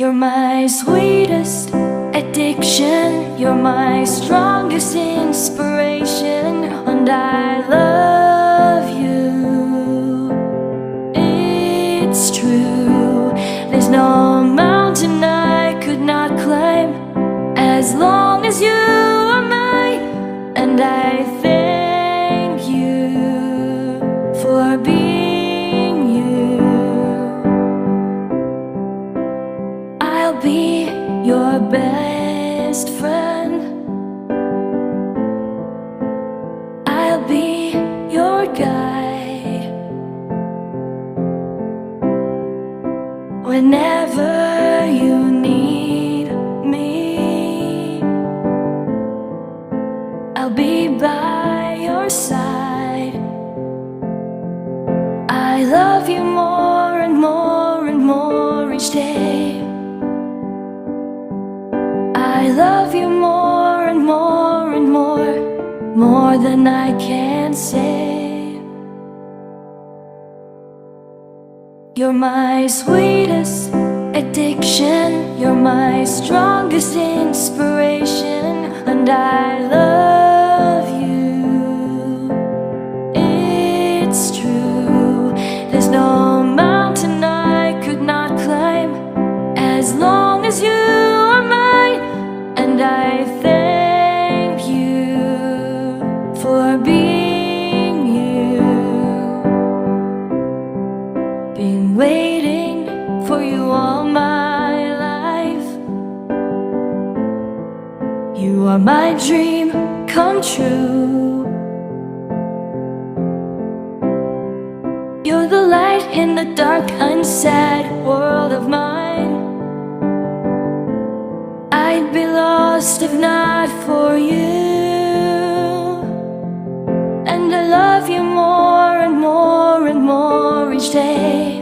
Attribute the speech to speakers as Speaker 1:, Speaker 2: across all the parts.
Speaker 1: You're my sweetest addiction, you're my strongest inspiration, and I love you. It's true, there's no mountain I could not climb as long as you are mine, and I thank you for being you. I'll be your best friend, I'll be your guide whenever you need me. I'll be by your side. I love you more and more and more each day. I love you more and more and more than I can say. You're my sweetest addiction, you're my strongest inspiration, and I love you. It's true, there's no mountain I could not climb as long as you are mine, and I thank you for being you. Been waiting for you all my life. You are my dream come true. You're the light in the dark, unsad world of mine. I'd be lost if not for you, and I love you more and more and more each day.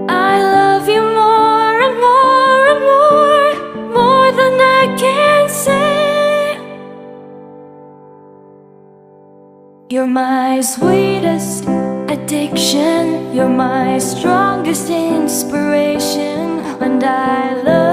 Speaker 1: I love you more and more and more than I can say. You're my sweetest addiction, you're my strongest inspiration, and I love you.